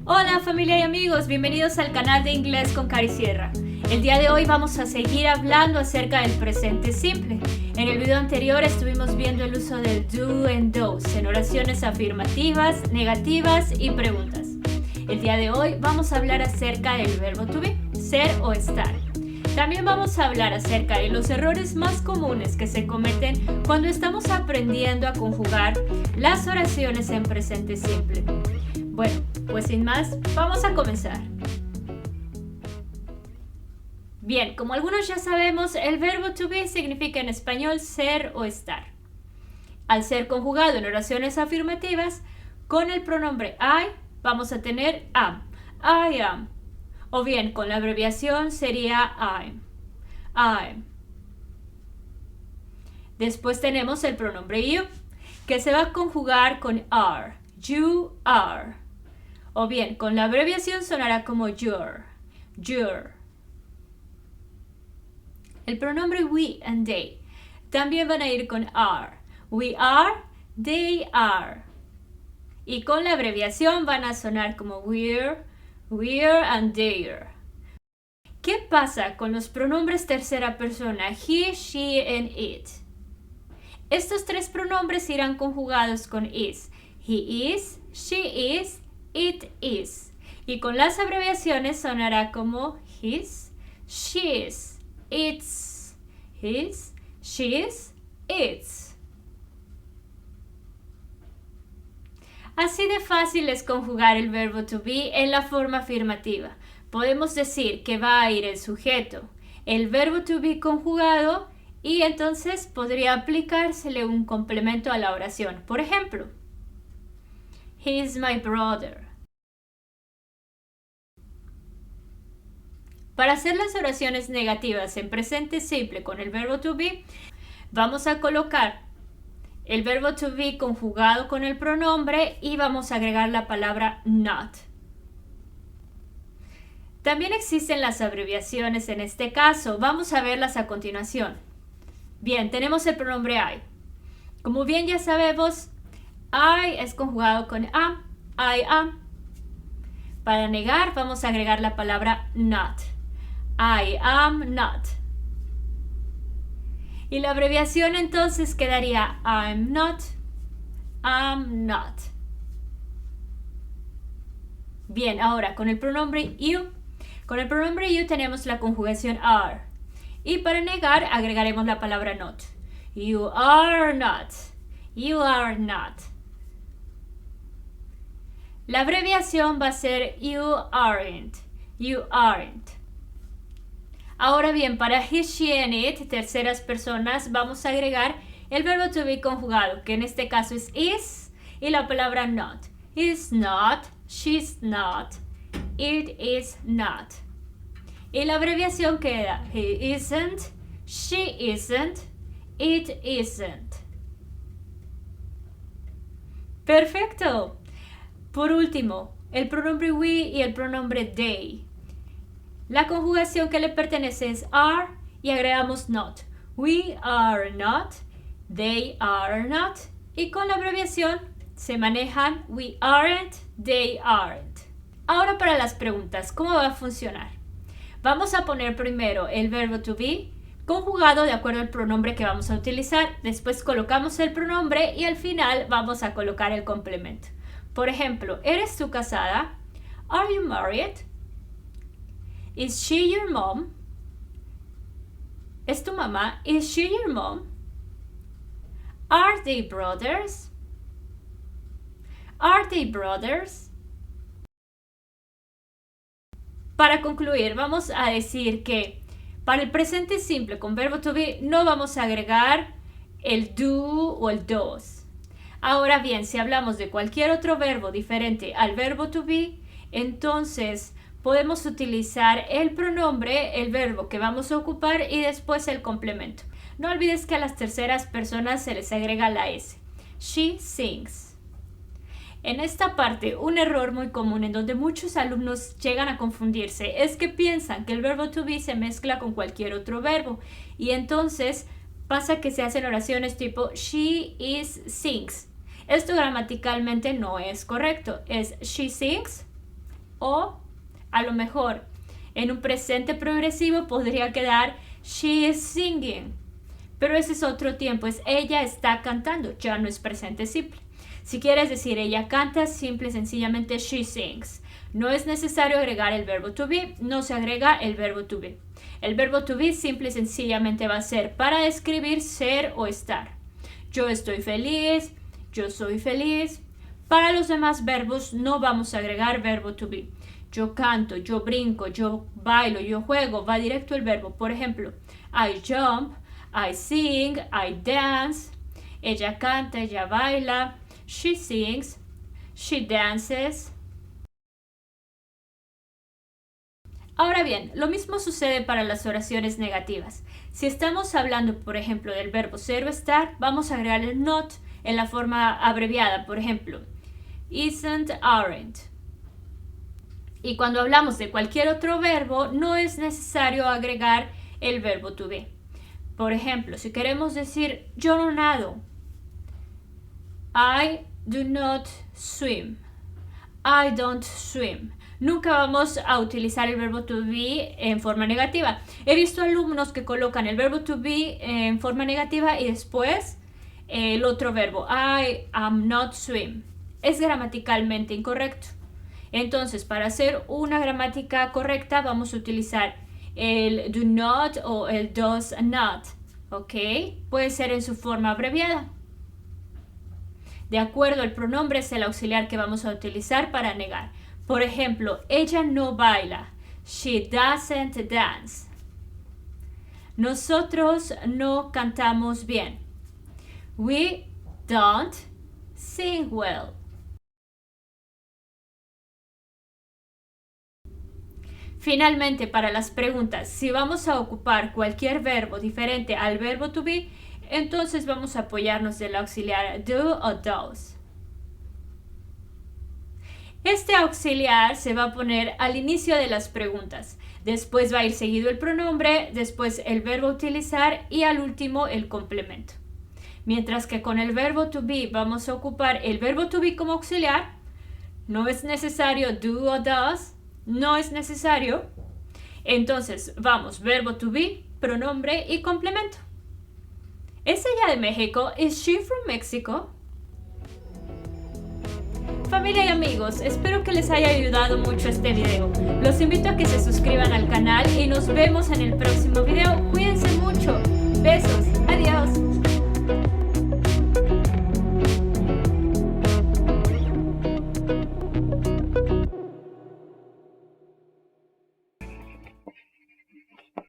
Hola familia y amigos, bienvenidos al canal de Inglés con Cari Sierra. El día de hoy vamos a seguir hablando acerca del presente simple. En el video anterior estuvimos viendo el uso del do and those en oraciones afirmativas, negativas y preguntas. El día de hoy vamos a hablar acerca del verbo to be, ser o estar. También vamos a hablar acerca de los errores más comunes que se cometen cuando estamos aprendiendo a conjugar las oraciones en presente simple. Bueno, pues sin más, vamos a comenzar. Bien, como algunos ya sabemos, el verbo to be significa en español ser o estar. Al ser conjugado en oraciones afirmativas, con el pronombre I vamos a tener am, I am. O bien, con la abreviación sería I'm. Después tenemos el pronombre you, que se va a conjugar con are. You are. O bien, con la abreviación sonará como your. El pronombre we and they también van a ir con are. We are, they are. Y con la abreviación van a sonar como we're and they're. ¿Qué pasa con los pronombres tercera persona he, she and it? Estos tres pronombres irán conjugados con is. He is, she is, it is. Y con las abreviaciones sonará como his, she's, its, his, she's, its. Así de fácil es conjugar el verbo to be en la forma afirmativa. Podemos decir que va a ir el sujeto, el verbo to be conjugado y entonces podría aplicársele un complemento a la oración. Por ejemplo, he is my brother. Para hacer las oraciones negativas en presente simple con el verbo to be, vamos a colocar el verbo to be conjugado con el pronombre y vamos a agregar la palabra not. También existen las abreviaciones en este caso. Vamos a verlas a continuación. Bien, tenemos el pronombre I. Como bien ya sabemos, I es conjugado con am, I am. Para negar vamos a agregar la palabra not. I am not. Y la abreviación entonces quedaría I'm not. Bien, ahora con el pronombre you. Con el pronombre you tenemos la conjugación are. Y para negar agregaremos la palabra not. You are not. You are not. La abreviación va a ser you aren't. You aren't. Ahora bien, para he, she and it, terceras personas, vamos a agregar el verbo to be conjugado, que en este caso es is, y la palabra not. Is not, she's not, it is not. Y la abreviación queda he isn't, she isn't, it isn't. Perfecto. Por último, el pronombre we y el pronombre they. La conjugación que le pertenece es are y agregamos not. We are not, they are not. Y con la abreviación se manejan we aren't, they aren't. Ahora para las preguntas, ¿cómo va a funcionar? Vamos a poner primero el verbo to be conjugado de acuerdo al pronombre que vamos a utilizar. Después colocamos el pronombre y al final vamos a colocar el complemento. Por ejemplo, ¿eres tú casada? Are you married? Is she your mom? ¿Es tu mamá? Is she your mom? Are they brothers? Are they brothers? Para concluir, vamos a decir que para el presente simple con verbo to be no vamos a agregar el do o el does. Ahora bien, si hablamos de cualquier otro verbo diferente al verbo to be, entonces podemos utilizar el pronombre, el verbo que vamos a ocupar y después el complemento. No olvides que a las terceras personas se les agrega la S. She sings. En esta parte, un error muy común en donde muchos alumnos llegan a confundirse es que piensan que el verbo to be se mezcla con cualquier otro verbo y entonces pasa que se hacen oraciones tipo she is sings Esto gramaticalmente no es correcto. Es she sings o a lo mejor en un presente progresivo podría quedar she is singing. Pero ese es otro tiempo, es ella está cantando, ya no es presente simple. Si quieres decir ella canta, simple y sencillamente she sings. No es necesario agregar el verbo to be, no se agrega el verbo to be. El verbo to be simple y sencillamente va a ser para describir ser o estar. Yo estoy feliz, yo soy feliz. Para los demás verbos no vamos a agregar verbo to be. Yo canto, yo brinco, yo bailo, yo juego, va directo el verbo. Por ejemplo, I jump, I sing, I dance. Ella canta, ella baila. She sings, she dances. Ahora bien, lo mismo sucede para las oraciones negativas. Si estamos hablando, por ejemplo, del verbo ser o estar, vamos a agregar el not en la forma abreviada. Por ejemplo, isn't, aren't. Y cuando hablamos de cualquier otro verbo, no es necesario agregar el verbo to be. Por ejemplo, si queremos decir yo no nado, I do not swim, I don't swim. Nunca vamos a utilizar el verbo to be en forma negativa. He visto alumnos que colocan el verbo to be en forma negativa y después el otro verbo, I am not swim. Es gramaticalmente incorrecto. Entonces, para hacer una gramática correcta, vamos a utilizar el do not o el does not, ¿ok? Puede ser en su forma abreviada. De acuerdo, el pronombre es el auxiliar que vamos a utilizar para negar. Por ejemplo, ella no baila. She doesn't dance. Nosotros no cantamos bien. We don't sing well. Finalmente, para las preguntas, si vamos a ocupar cualquier verbo diferente al verbo to be, entonces vamos a apoyarnos del auxiliar do o does. Este auxiliar se va a poner al inicio de las preguntas. Después va a ir seguido el pronombre, después el verbo a utilizar y al último el complemento. Mientras que con el verbo to be vamos a ocupar el verbo to be como auxiliar. No es necesario do o does. No es necesario. Entonces, vamos, verbo to be, pronombre y complemento. ¿Es ella de México? ¿Is she from Mexico? Familia y amigos, espero que les haya ayudado mucho este video. Los invito a que se suscriban al canal y nos vemos en el próximo video. Cuídense mucho. Besos. Adiós.